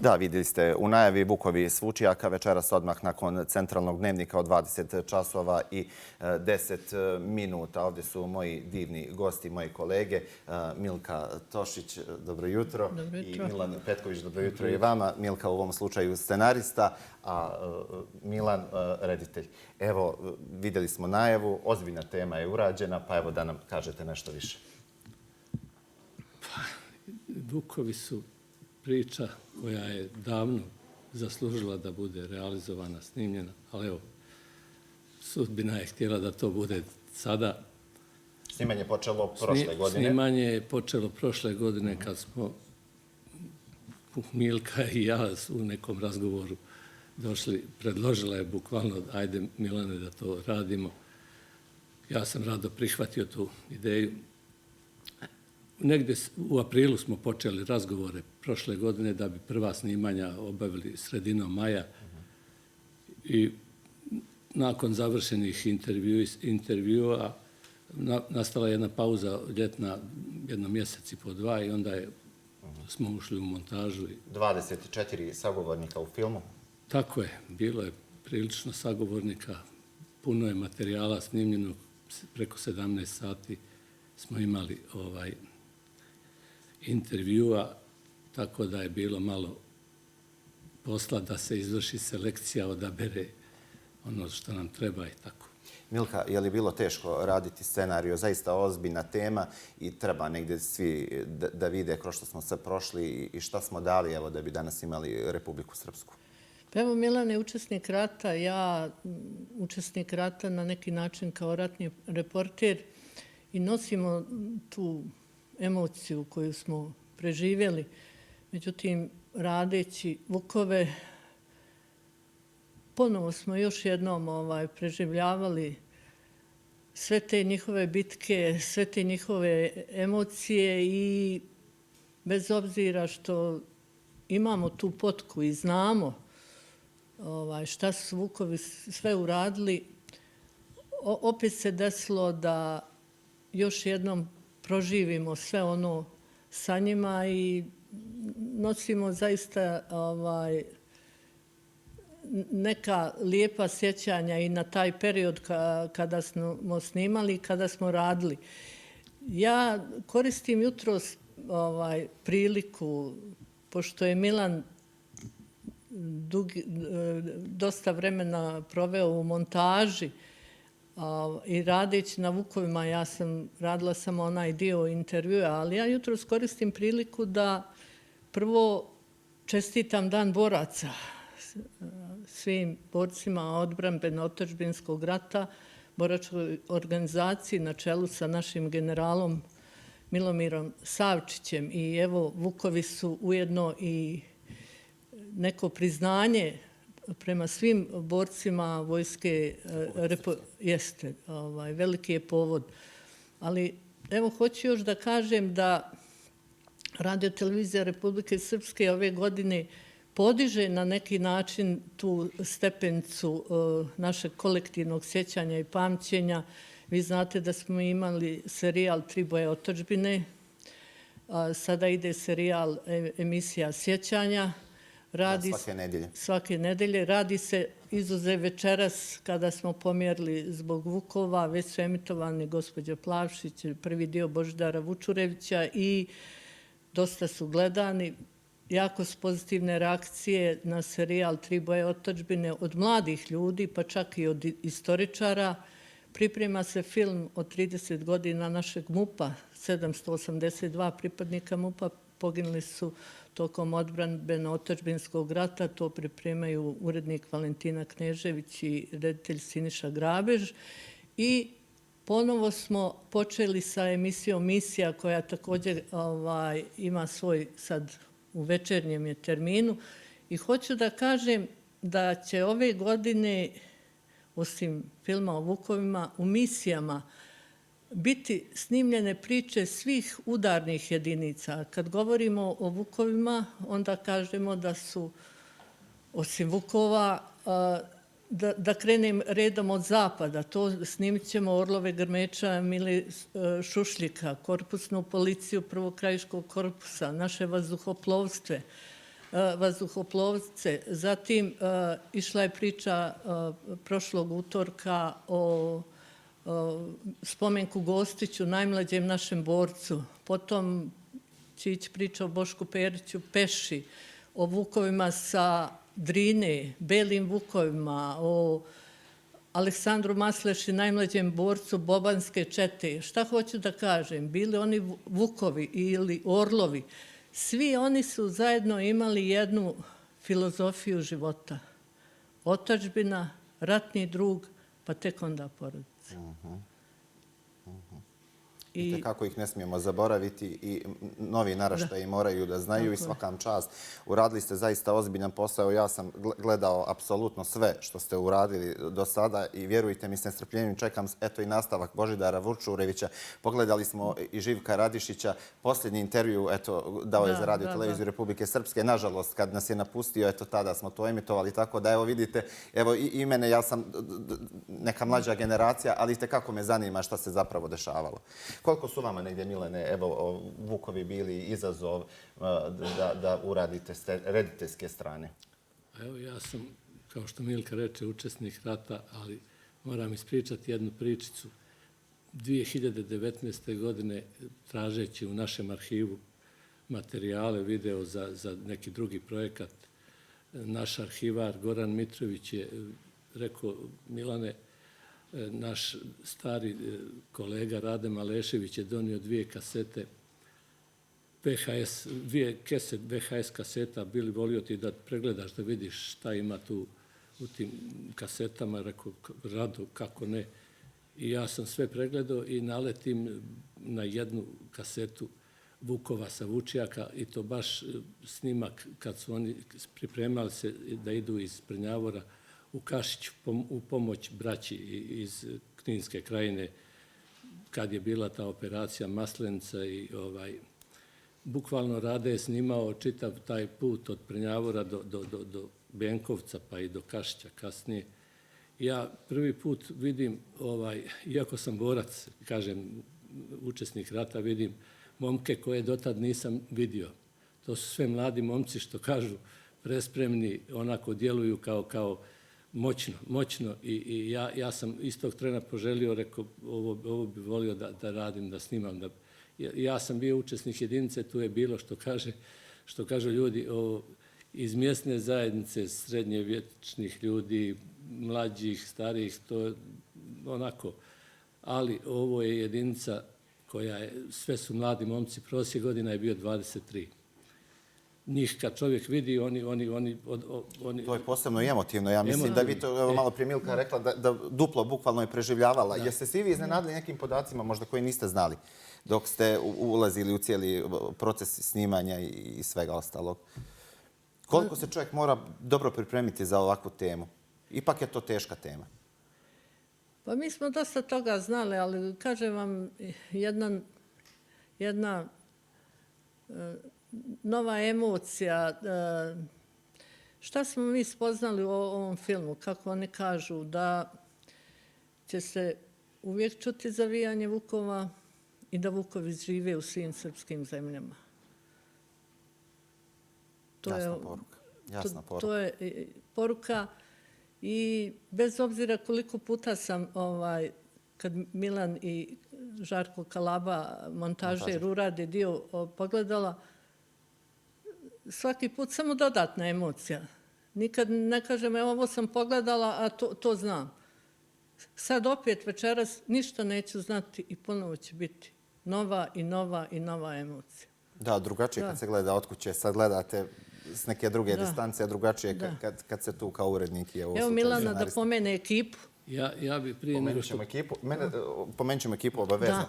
Da, vidjeli ste u najavi Vukovi Svučijaka večeras odmah nakon centralnog dnevnika od 20 časova i 10 minuta. Ovdje su moji divni gosti, moji kolege. Milka Tošić, dobro jutro. Dobro jutro. I Milan Petković, dobro jutro i vama. Milka u ovom slučaju scenarista, a Milan reditelj. Evo, vidjeli smo najavu, ozbiljna tema je urađena, pa evo da nam kažete nešto više. Vukovi su priča koja je davno zaslužila da bude realizovana, snimljena, ali evo, sudbina je htjela da to bude sada. Snimanje je počelo prošle godine. Snimanje je počelo prošle godine kad smo Milka i ja u nekom razgovoru došli, predložila je bukvalno, ajde Milane da to radimo. Ja sam rado prihvatio tu ideju. Negdje u aprilu smo počeli razgovore prošle godine da bi prva snimanja obavili sredinom maja i nakon završenih intervjua nastala jedna pauza ljetna, jedno mjesec i po dva i onda smo ušli u montažu. 24 sagovornika u filmu. Tako je, bilo je prilično sagovornika, puno je materijala snimljeno, preko 17 sati smo imali intervjua, tako da je bilo malo posla da se izvrši selekcija, odabere ono što nam treba i tako. Milka, je li bilo teško raditi scenariju? Zaista ozbiljna tema i treba negdje svi da vide kroz što smo sve prošli i šta smo dali evo, da bi danas imali Republiku Srpsku. Evo, Milan je učesnik rata, ja učesnik rata na neki način kao ratni reporter i nosimo tu emociju koju smo preživjeli. Međutim, radeći Vukove, ponovo smo još jednom preživljavali sve te njihove bitke, sve te njihove emocije i bez obzira što imamo tu potku i znamo šta su Vukovi sve uradili, opet se desilo da još jednom proživimo sve ono sa njima i nosimo zaista neka lijepa sjećanja i na taj period kada smo snimali i kada smo radili. Ja koristim jutros priliku, pošto je Milan dosta vremena proveo u montaži i radeći na Vukovima, ja sam radila samo onaj dio intervjua, ali ja jutros koristim priliku da prvo čestitam Dan boraca svim borcima odbrambeno-otadžbinskog rata, boračkoj organizaciji na čelu sa našim generalom Milomirom Savčićem. I evo, Vukovi su ujedno i neko priznanje prema svim borcima vojske. Jeste, veliki je povod. Ali evo, hoću još da kažem da Radio-televizija Republike Srpske ove godine podiže na neki način tu stepenicu našeg kolektivnog sjećanja i pamćenja. Vi znate da smo imali serijal Tri boje otadžbine, sada ide serijal emisija sjećanja. Svake nedelje. Svake nedelje. Radi se izuzev večeras kada smo pomjerili zbog Vukova, već su emitovani gospođa Plavšić, prvi dio Božidara Vučurevića i dosta su gledani. Jako su pozitivne reakcije na serijal Tri boje otadžbine od mladih ljudi, pa čak i od istoričara. Priprema se film od 30 godina našeg MUP-a, 782 pripadnika MUP-a poginuli su tokom odbrambeno-otadžbinskog rata. To pripremaju urednik Valentina Knežević i reditelj Siniša Grabež. I ponovo smo počeli sa emisijom Misija, koja također ima svoj sad u večernjem je terminu. I hoću da kažem da će ove godine, osim filma o Vukovima, u misijama biti snimljene priče svih udarnih jedinica. Kad govorimo o Vukovima, onda kažemo da su, osim Vukova, da krenem redom od zapada. To snimit ćemo Orlove Grmeča, Mile Šušljika, korpusnu policiju prvog krajiškog korpusa, naše vazduhoplovstve, vazduhoplovce. Zatim išla je priča prošlog utorka o spomenku Gostiću, najmlađem našem borcu. Potom će ići priča o Bošku Periću Peši, o vukovima sa Drine, belim vukovima, o Aleksandru Masleši, najmlađem borcu Bobanske čete. Šta hoću da kažem? Bili oni vukovi ili orlovi, svi oni su zajedno imali jednu filozofiju života. Otadžbina, ratni drug, pa tek onda porodica. I kako ih ne smijemo zaboraviti i novi naraštaji moraju da znaju i svakam čast. Uradili ste zaista ozbiljan posao. Ja sam gledao apsolutno sve što ste uradili do sada i vjerujte mi, s nestrpljenjem čekam eto i nastavak Božidara Vučurevića. Pogledali smo i Živka Radišića. Posljednji intervju eto dao je za Radio televiziju Republike Srpske. Nažalost, kad nas je napustio, eto tada smo to emitovali. Tako da evo vidite, evo i mene, ja sam neka mlađa generacija, ali itekako me zanima šta se zapravo dešavalo. Koliko su vama negdje, Milene, evo, vukovi bili izazov da uradite s rediteljske strane? Evo, ja sam, kao što Milka reče, učesnik rata, ali moram ispričati jednu pričicu. 2019. godine, tražeći u našem arhivu materijale, video za neki drugi projekat, naš arhivar Goran Mitrović je rekao: Milane, naš stari kolega Rade Malešević je donio dvije VHS kaseta, bili volio ti da pregledaš, da vidiš šta ima tu u tim kasetama. Rekao: rado, kako ne. I ja sam sve pregledao i naletim na jednu kasetu Vukova sa Vučjaka i to baš snimak kad su oni pripremali se da idu iz Prnjavora u Kašić u pomoć braći iz Kninske krajine, kad je bila ta operacija Maslenica i bukvalno Rade je snimao čitav taj put od Prnjavora do Benkovca pa i do Kašića kasnije. Ja prvi put vidim, iako sam borac, kažem, učesnik rata, vidim momke koje dotad nisam vidio. To su sve mladi momci, što kažu, prespremni, onako djeluju kao moćno i ja sam istog trena poželio, rekao, ovo bi volio da radim, da snimam. Ja sam bio učesnik jedinice, tu je bilo, što kažu ljudi, iz mjesne zajednice, srednjevječnih ljudi, mlađih, starijih, to je onako. Ali ovo je jedinica koja je, sve su mladi momci, prosjek godina je bio 23. Njih kad čovjek vidi, oni... To je posebno i emotivno. Ja mislim da vi to, malo prije Milka rekla, da duplo bukvalno je preživljavala. Jeste se i vi iznenadili nekim podacima možda koji niste znali dok ste ulazili u cijeli proces snimanja i svega ostalog? Koliko se čovjek mora dobro pripremiti za ovakvu temu? Ipak je to teška tema. Pa mi smo dosta toga znali, ali kažem vam, jedna nova emocija. Šta smo mi spoznali u ovom filmu? Kako oni kažu da će se uvijek čuti zavijanje vukova i da vukovi žive u svim srpskim zemljama. Jasna poruka. To je poruka i bez obzira koliko puta sam, kad Milan i Žarko Kalaba, montažer, urade dio, pogledala, svaki put samo dodatna emocija. Nikad ne kažem, evo ovo sam pogledala, a to znam. Sad opet večeras ništa neću znati i ponovo će biti nova i nova i nova emocija. Da, drugačije kad se gleda od kuće. Sad gledate s neke druge distance, a drugačije kad se tu kao urednik je ovo slučaj. Evo Milana da pomene ekipu. Ja bi prije nego što... Pomenut ćemo ekipu obavezno.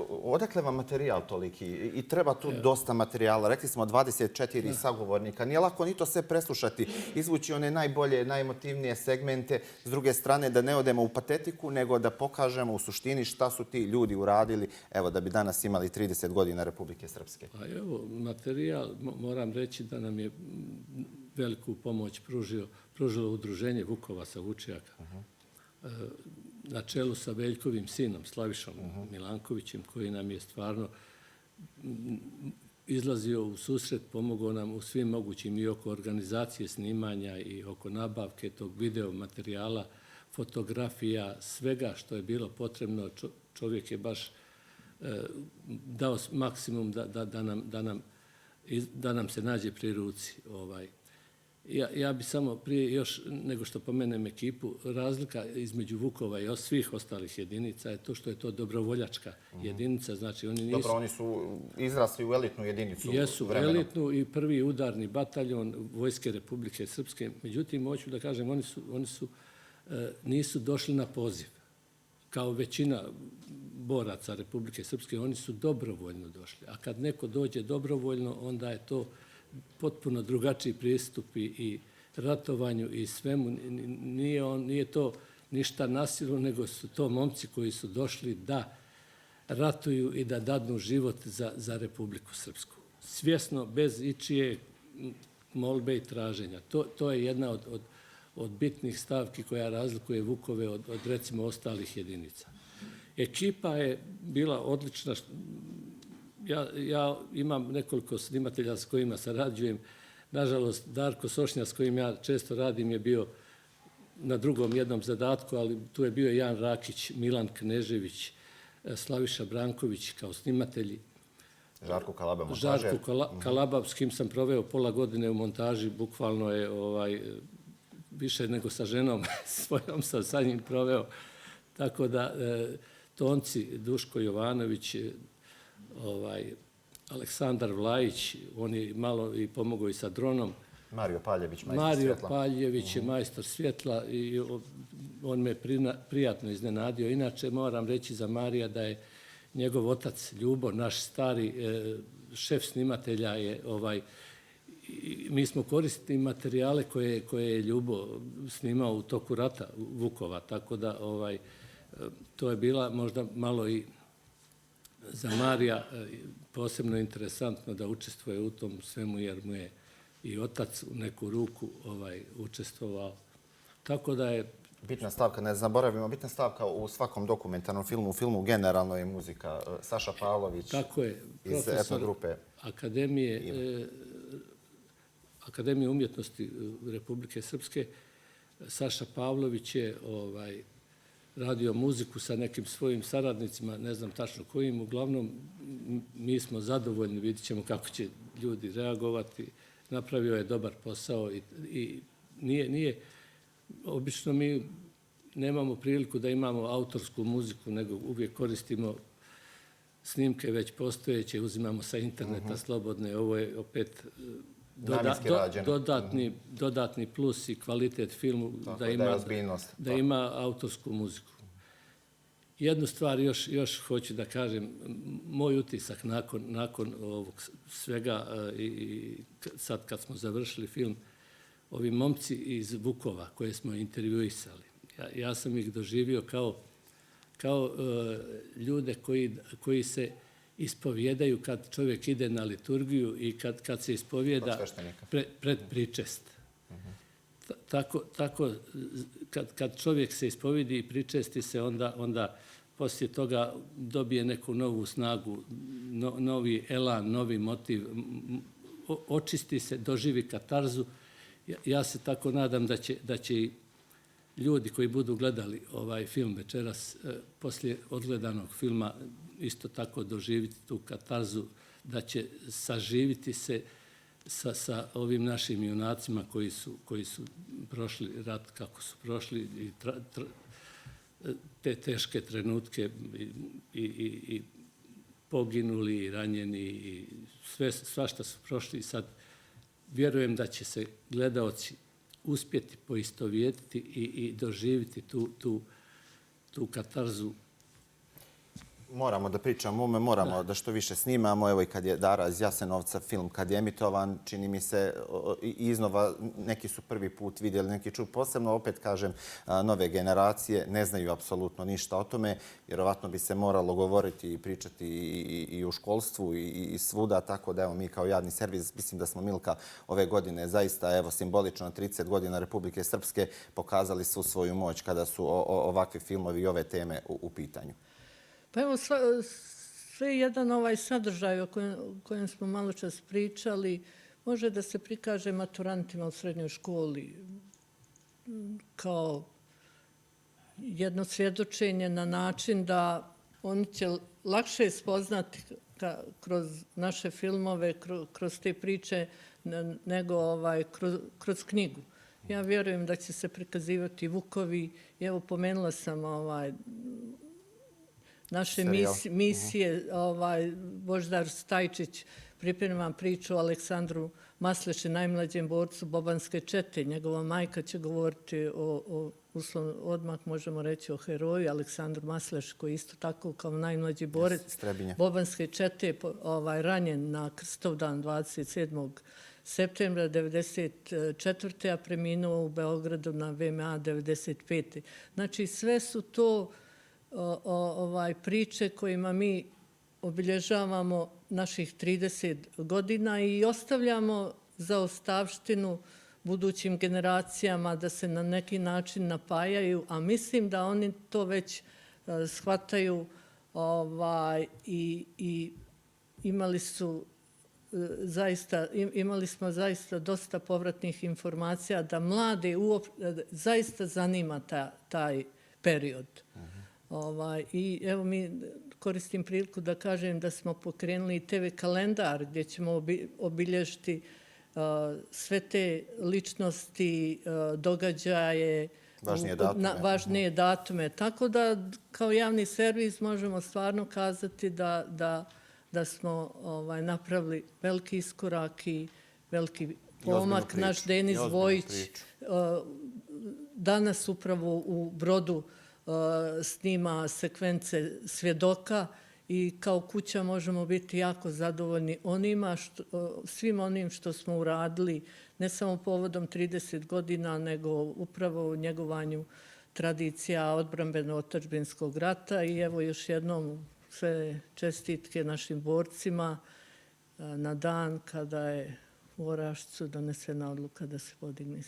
Odakle vam materijal toliki? I treba tu dosta materijala. Rekli smo 24 sagovornika. Nije lako ni to sve preslušati, izvući one najbolje, najemotivnije segmente. S druge strane, da ne odemo u patetiku, nego da pokažemo u suštini šta su ti ljudi uradili, evo, da bi danas imali 30 godina Republike Srpske. Pa evo, materijal, moram reći da nam je veliku pomoć pružilo udruženje Vukova sa Vučjaka. Na čelu sa Veljkovim sinom, Slavišom Milankovićem, koji nam je stvarno izlazio u susret, pomogao nam u svim mogućim i oko organizacije snimanja i oko nabavke tog video materijala, fotografija, svega što je bilo potrebno. Čovjek je baš dao maksimum da nam se nađe pri ruci. Ja bi samo prije, još nego što pomenem ekipu, razlika između Vukova i svih ostalih jedinica je to što je to dobrovoljačka jedinica. Znači, oni nisu... Dobro, oni su izrasli u elitnu jedinicu vremenom. Jesu, elitnu i prvi udarni bataljon Vojske Republike Srpske. Međutim, hoću da kažem, oni nisu došli na poziv. Kao većina boraca Republike Srpske, oni su dobrovoljno došli. A kad neko dođe dobrovoljno, onda je to potpuno drugačiji pristup i ratovanju i svemu. Nije to ništa nasilno, nego su to momci koji su došli da ratuju i da dadnu život za Republiku Srpsku. Svjesno, bez ičije molbe i traženja. To je jedna od bitnih stavki koja razlikuje Vukove od recimo ostalih jedinica. Ekipa je bila odlična. Ja imam nekoliko snimatelja s kojima sarađujem. Nažalost, Darko Sošnja s kojim ja često radim je bio na drugom jednom zadatku, ali tu je bio Jan Rakić, Milan Knežević, Slaviša Branković kao snimatelji. Žarko Kalaba, montažer. Žarko Kalaba, s kim sam proveo pola godine u montaži, bukvalno je više nego sa ženom svojom sam sa njim proveo. Tako da, Tonci, Duško Jovanović, Aleksandar Vlajić, on je malo i pomogao i sa dronom. Mario Paljević, majstor Mario svjetla. Paljević je majstor svjetla i on me prijatno iznenadio. Inače, moram reći za Marija da je njegov otac Ljubo, naš stari šef snimatelja, je mi smo koristili materijale koje je Ljubo snimao u toku rata Vukova, tako da to je bila možda malo i za Marija posebno interesantno da učestvuje u tom svemu, jer mu je i otac u neku ruku učestvovao. Tako da je... Bitna stavka, ne zaboravimo, bitna stavka u svakom dokumentarnom filmu, u filmu generalno je muzika. Saša Pavlović iz etnogrupe. Akademije umjetnosti Republike Srpske. Saša Pavlović je radio muziku sa nekim svojim saradnicima, ne znam tačno kojim. Uglavnom, mi smo zadovoljni, vidit ćemo kako će ljudi reagovati. Napravio je dobar posao i nije... Obično mi nemamo priliku da imamo autorsku muziku, nego uvijek koristimo snimke već postojeće, uzimamo sa interneta slobodne. Ovo je opet dodatni plus i kvalitet filmu da ima autorsku muziku. Jednu stvar još hoću da kažem. Moj utisak nakon ovog svega i sad kad smo završili film, ovi momci iz Vukova koje smo intervjuisali, ja sam ih doživio kao ljude koji se ispovjedaju kad čovjek ide na liturgiju i kad se ispovjeda pred pričest. Tako, kad čovjek se ispovjedi i pričesti se, onda poslije toga dobije neku novu snagu, novi elan, novi motiv, očisti se, doživi katarzu. Ja se tako nadam da će i ljudi koji budu gledali ovaj film večeras, poslije odgledanog filma, isto tako doživiti tu katarzu, da će saživiti se sa ovim našim junacima koji su prošli rat kako su prošli i te teške trenutke i poginuli i ranjeni i svašta su prošli. Sad vjerujem da će se gledaoci uspjeti poistovjetiti i doživiti tu katarzu. Moramo da pričamo o ovome, moramo da što više snimamo. Evo i kad je Dara iz Jasenovca film, kad je emitovan, čini mi se iznova, neki su prvi put vidjeli, neki čuju posebno, opet kažem, nove generacije ne znaju apsolutno ništa o tome. Vjerovatno bi se moralo govoriti i pričati i u školstvu i svuda, tako da evo mi kao javni servis, mislim da smo, Milka, ove godine zaista evo simbolično 30 godina Republike Srpske pokazali svu svoju moć kada su ovakvi filmovi i ove teme u pitanju. Pa evo, sve jedan ovaj sadržaj o kojem smo malo čas pričali može da se prikaže maturantima u srednjoj školi kao jedno svjedočenje na način da oni će lakše spoznati kroz naše filmove, kroz te priče, nego kroz knjigu. Ja vjerujem da će se prikazivati vukovi. Evo, pomenula sam naše misije. Božidar Stajčić priprema priču o Aleksandru Masleši, najmlađem borcu Bobanske čete. Njegova majka će govoriti odmah možemo reći o heroju Aleksandru Masleš, koji isto tako kao najmlađi borac Bobanske čete ranjen na Krstovdan 27. septembra 1994. a preminuo u Beogradu na VMA 1995. Znači sve su to priče kojima mi obilježavamo naših 30 godina i ostavljamo zaostavštinu budućim generacijama da se na neki način napajaju, a mislim da oni to već shvataju i imali smo zaista dosta povratnih informacija da mlade zaista zanima taj period. I evo mi koristim priliku da kažem da smo pokrenuli TV kalendar gdje ćemo obilježiti sve te ličnosti, događaje, važnije datume. Tako da kao javni servis možemo stvarno kazati da smo napravili veliki iskorak i veliki pomak. Naš Denis Vojić danas upravo u Brodu snima sekvence Svjedoka i kao kuća možemo biti jako zadovoljni svim onim što smo uradili, ne samo povodom 30 godina, nego upravo u njegovanju tradicija odbrambeno-otadžbinskog rata. I evo još jednom sve čestitke našim borcima na dan kada je u Orašcu donesena odluka da se podigne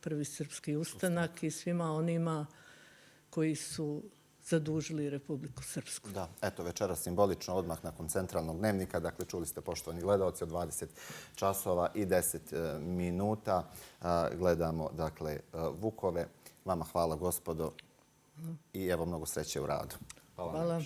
prvi srpski ustanak i svima onima koji su zadužili Republiku Srpsku. Da, eto, večera simbolično, odmah nakon centralnog dnevnika. Dakle, čuli ste, poštovani gledalci, od 20 časova i 10 minuta. Gledamo, dakle, Vukove. Vama hvala, gospodo. I evo, mnogo sreće u radu. Hvala.